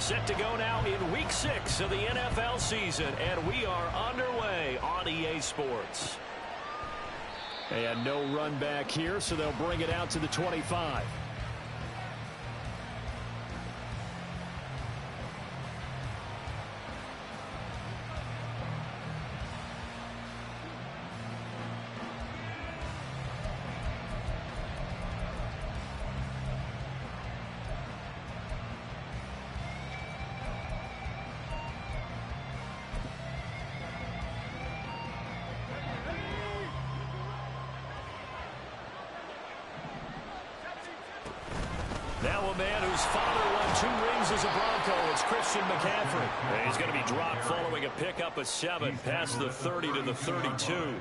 Set to go now in Week 6 of the NFL season, and we are underway on EA Sports. And no run back here, so they'll bring it out to the 25. Now a man whose father won 2 rings as a Bronco. It's Christian McCaffrey. And he's going to be dropped following a pickup of 7 past the 30 to the 32.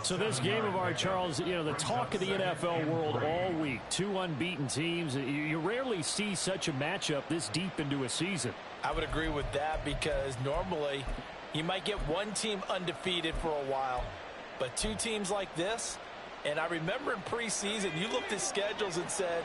So this game of ours, Charles, you know, the talk of the NFL world all week. 2 unbeaten teams. You rarely see such a matchup this deep into a season. I would agree with that because normally you might get one team undefeated for a while. But 2 teams like this, and I remember in preseason you looked at schedules and said,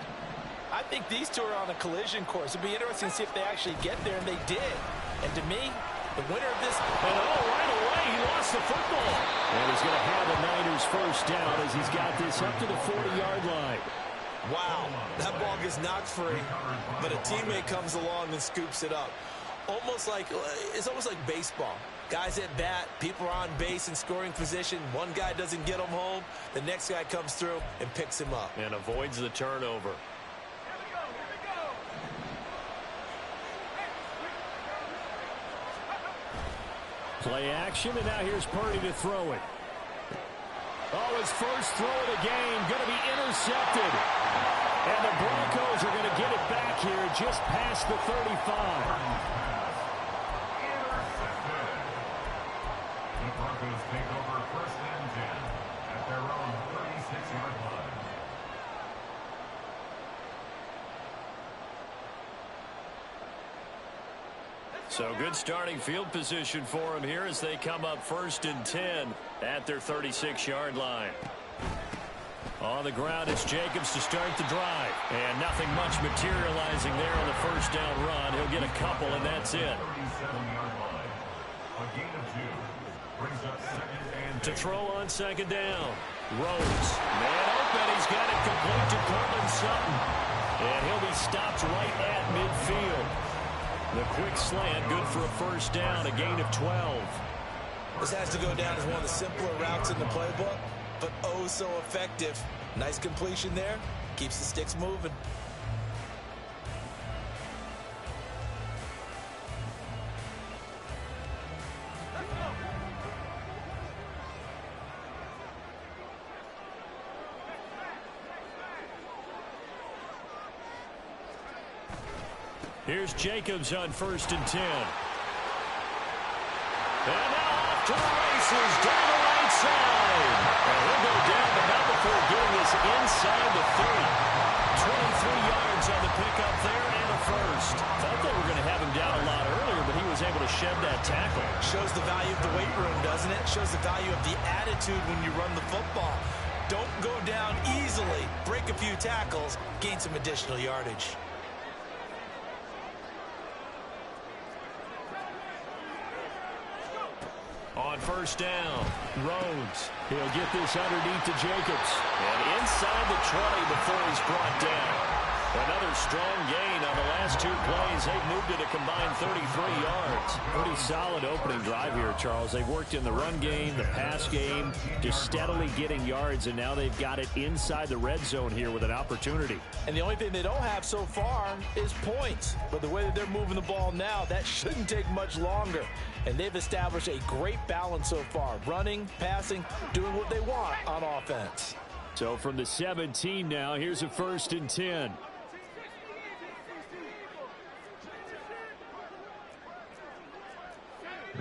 I think these 2 are on a collision course. It'd be interesting to see if they actually get there, and they did. And to me, the winner of this... And right away, he lost the football. And he's going to have the Niners first down as he's got this up to the 40-yard line. Wow, that ball gets knocked free, but a teammate comes along and scoops it up. It's almost like baseball. Guys at bat, people are on base in scoring position. One guy doesn't get him home. The next guy comes through and picks him up. And avoids the turnover. Play action, and now here's Purdy to throw it. Oh, his first throw of the game going to be intercepted. And the Broncos are going to get it back here just past the 35. The Broncos take over 1st and 10 at their own 36-yard line. So good starting field position for him here as they come up 1st and 10 at their 36-yard line. On the ground, it's Jacobs to start the drive. And nothing much materializing there on the first down run. He'll get a couple, and that's it. 37-yard line. A gain of 2 brings up 2nd and 8. To throw on 2nd down. Rhodes. Man open. He's got it complete to Cortland Sutton. And he'll be stopped right at midfield. The quick slant, good for a first down, a gain of 12. This has to go down as one of the simpler routes in the playbook, but oh so effective. Nice completion there. Keeps the sticks moving. Here's Jacobs on 1st and 10. And now off to the races down the right side. And he'll go down, but not before getting this inside the 30. 23 yards on the pickup there and a first. Thought they were going to have him down a lot earlier, but he was able to shed that tackle. Shows the value of the weight room, doesn't it? Shows the value of the attitude when you run the football. Don't go down easily. Break a few tackles. Gain some additional yardage. On 1st down, Rhodes. He'll get this underneath to Jacobs. and inside the 20 before he's brought down. Another strong gain on the last 2 plays. They've moved it a combined 33 yards. Pretty solid opening drive here, Charles. They've worked in the run game, the pass game, just steadily getting yards, and now they've got it inside the red zone here with an opportunity. And the only thing they don't have so far is points. But the way that they're moving the ball now, that shouldn't take much longer. And they've established a great balance so far. Running, passing, doing what they want on offense. So from the 17 now, here's a 1st and 10.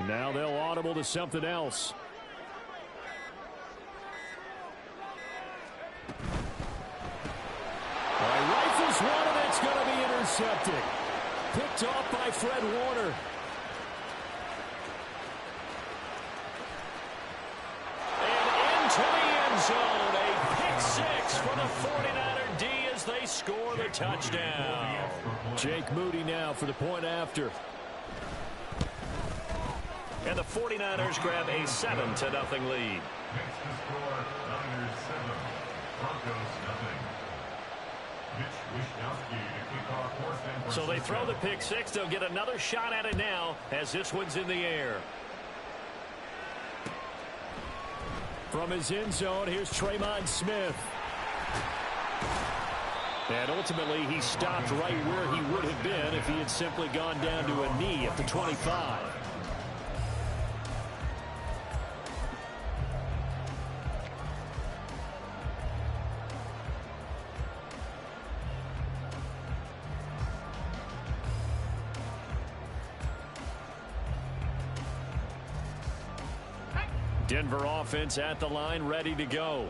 Now they'll audible to something else. All right, rifles one, and that's going to be intercepted. Picked off by Fred Warner. And into the end zone. A pick six for the 49er D as They score the touchdown. Jake Moody now for the point after. And the 49ers grab a 7-0 lead. Next to score, Niners 7, Broncos 0. Mitch Wishnowsky to kick off for San Francisco. So they throw the pick six. They'll get another shot at it now as this one's in the air. From his end zone, here's Tremont Smith. And ultimately, he stopped right where he would have been if he had simply gone down to a knee at the 25. Denver offense at the line, ready to go.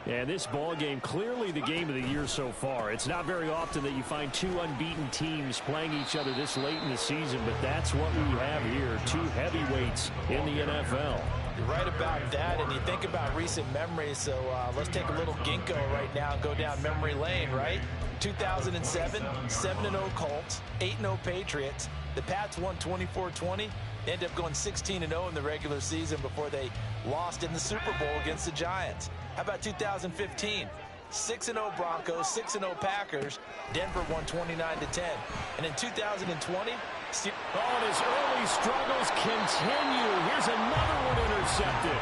And this ball game, clearly the game of the year so far. It's not very often that you find two unbeaten teams playing each other this late in the season, but that's what we have here, two heavyweights in the NFL. You're right about that, and you think about recent memories, so let's take a little ginkgo right now and go down memory lane, right? 2007, 7-0 Colts, 8-0 Patriots. The Pats won 24-20. They ended up going 16-0 in the regular season before they lost in the Super Bowl against the Giants. How about 2015? 6-0 Broncos, 6-0 Packers. Denver won 29-10. And in 2020, and his early struggles continue. Here's another one intercepted.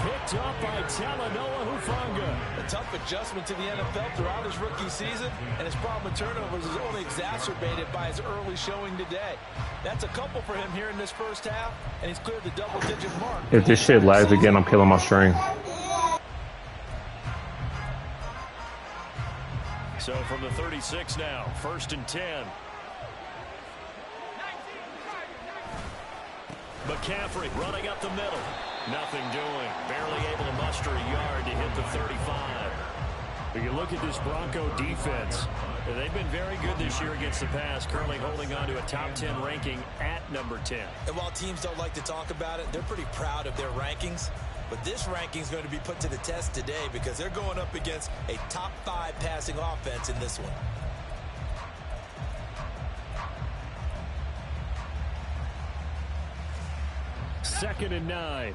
Picked up by Talanoa Hufanga. A tough adjustment to the NFL throughout his rookie season, and his problem with turnovers is only exacerbated by his early showing today. That's a couple for him here in this first half, and he's cleared the double-digit mark. If this shit lags again, I'm killing my stream. So from the 36 now, 1st and 10. McCaffrey running up the middle. Nothing doing. Barely able to muster a yard to hit the 35. If you look at this Bronco defense, they've been very good this year against the pass, currently holding on to a top 10 ranking at number 10. And while teams don't like to talk about it, they're pretty proud of their rankings. But this ranking is going to be put to the test today because they're going up against a top 5 passing offense in this one. Second and 9.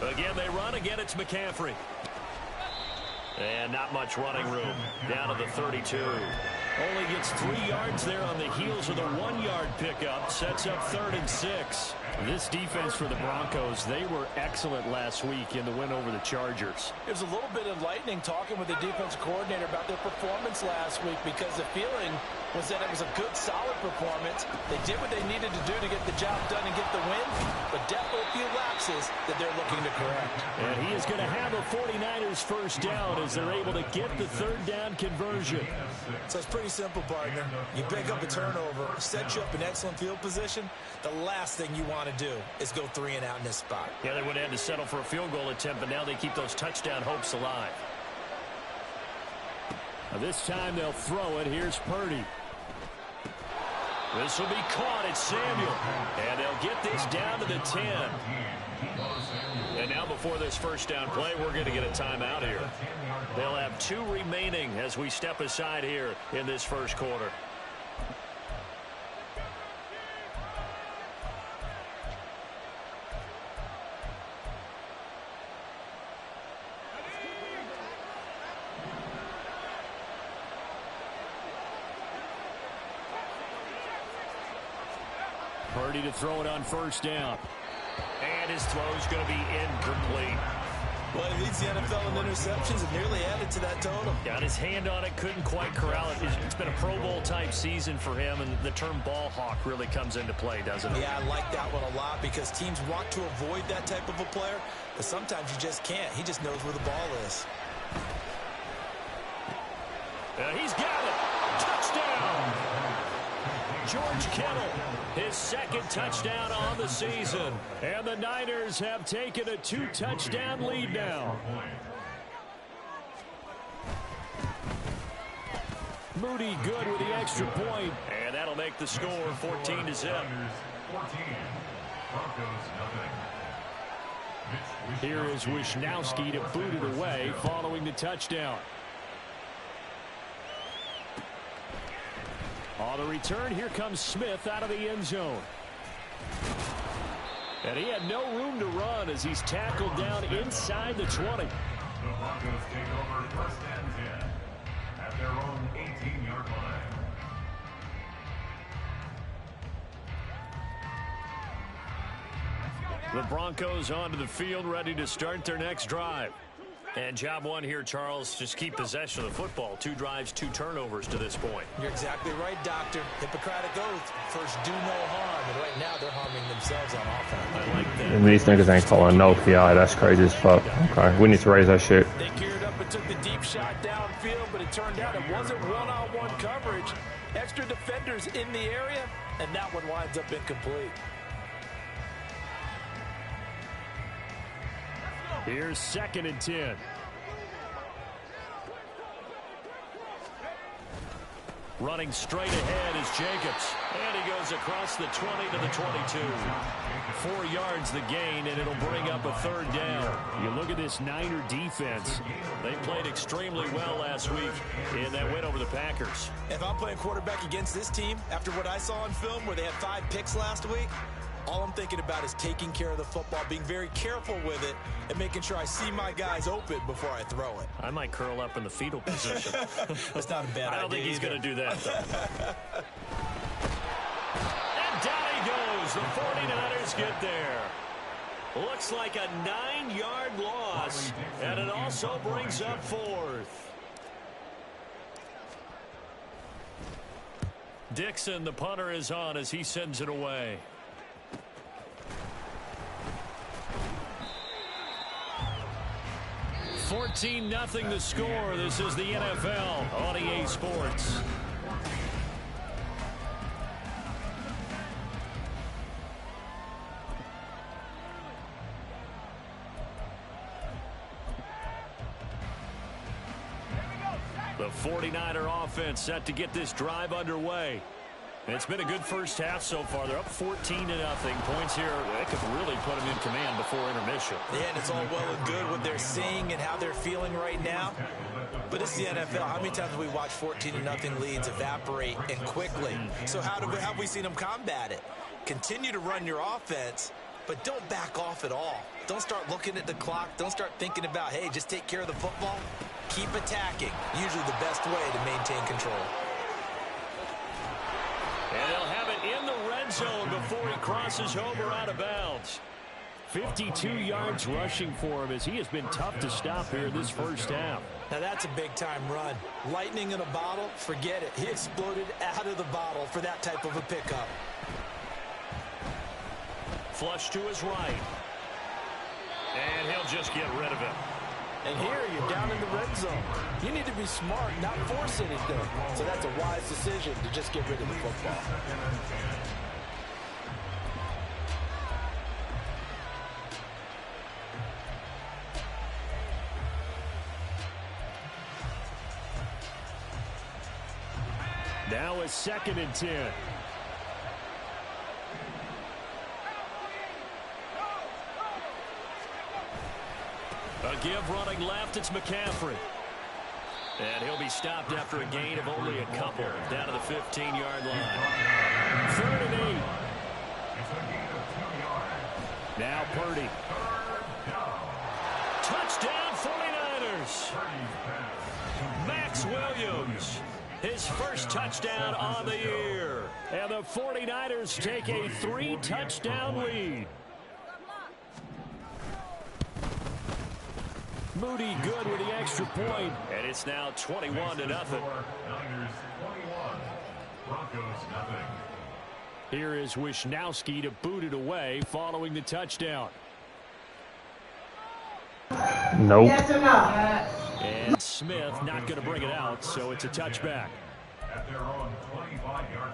Again, they run. Again, it's McCaffrey. And not much running room. Down to the 32. Only gets 3 yards there on the heels of the 1-yard pickup. Sets up 3rd and 6. This defense for the Broncos, they were excellent last week in the win over the Chargers. There's a little bit of lightning talking with the defense coordinator about their performance last week because the feeling was that it was a good, solid performance. They did what they needed to do to get the job done and get the win, but definitely a few lapses that they're looking to correct. And he is going to have a 49ers first down as they're able to get the 3rd down conversion. So it's pretty simple, partner. You pick up a turnover, set you up in excellent field position. The last thing you want to do is go 3 and out in this spot. Yeah, they would have had to settle for a field goal attempt, but now they keep those touchdown hopes alive. Now this time they'll throw it. Here's Purdy. This will be caught. It's Samuel. And they'll get this down to the 10. And now before this first down play, we're going to get a timeout here. They'll have 2 remaining as we step aside here in this first quarter. Purdy to throw it on first down. And his throw's going to be incomplete. Well, he leads the NFL in interceptions and nearly added to that total. Got his hand on it, couldn't quite corral it. It's been a Pro Bowl type season for him, and the term ball hawk really comes into play, doesn't it? Yeah, I like that one a lot because teams want to avoid that type of a player, but sometimes you just can't. He just knows where the ball is. He's got it. Touchdown. George Kittle, his 2nd touchdown on the season. And the Niners have taken a 2-touchdown lead now. Moody good with the extra point. And that'll make the score 14-0. 14, Broncos 0. Here is Wisnowski to boot it away following the touchdown. On the return, here comes Smith out of the end zone. And he had no room to run as he's tackled down inside the 20. The Broncos take over first and 10 at their own 18-yard line. The Broncos onto the field, ready to start their next drive. And job one here, Charles, just keep possession of the football. 2 drives, 2 turnovers to this point. You're exactly right, Doctor. Hippocratic oath. First, do no harm. And right now, they're harming themselves on offense. I like that. And these niggas ain't calling no PI. That's crazy as fuck. Okay, we need to raise that shit. They geared up and took the deep shot downfield, but it turned out it wasn't one-on-one coverage. Extra defenders in the area, and that one winds up incomplete. Here's 2nd and 10. Running straight ahead is Jacobs. And he goes across the 20 to the 22. 4 yards the gain, and it'll bring up a 3rd down. You look at this Niner defense. They played extremely well last week in that win over the Packers. If I'm playing quarterback against this team, after what I saw on film where they had 5 picks last week, all I'm thinking about is taking care of the football, being very careful with it, and making sure I see my guys open before I throw it. I might curl up in the fetal position. That's not a bad idea. I don't think he's going to do that, though. And down he goes. The 49ers get there. Looks like a 9-yard loss, and it also brings up 4th. Dixon, the punter, is on as he sends it away. $14-0 the score. This is the NFL on EA Sports. The 49er offense set to get this drive underway. It's been a good first half so far. They're up 14-0. Points here. They could really put them in command before intermission. Yeah, and it's all well and good what they're seeing and how they're feeling right now. But it's the NFL. How many times have we watched 14-0 leads evaporate and quickly? So how have we seen them combat it? Continue to run your offense, but don't back off at all. Don't start looking at the clock. Don't start thinking about, hey, just take care of the football. Keep attacking. Usually the best way to maintain control. And they'll have it in the red zone before he crosses over out of bounds. 52 yards rushing for him as he has been tough to stop here in this first half. Now that's a big-time run. Lightning in a bottle, forget it. He exploded out of the bottle for that type of a pickup. Flush to his right. And he'll just get rid of it. And here you're down in the red zone. You need to be smart, not force anything. So that's a wise decision to just get rid of the football. Now it's 2nd and 10. A give running left, it's McCaffrey. And he'll be stopped after a gain of only a couple down to the 15-yard line. 3rd and 8. It's a gain of 2 yards. Now Purdy. Touchdown 49ers. Max Williams. His first touchdown on the year. And the 49ers take a 3-touchdown lead. Moody good with the extra point. And it's now 21-0. Niners 21, Broncos nothing. Here is Wisnowski to boot it away following the touchdown. Nope. Yes or no? And Smith not going to bring it out, so it's a touchback. At their own 25-yard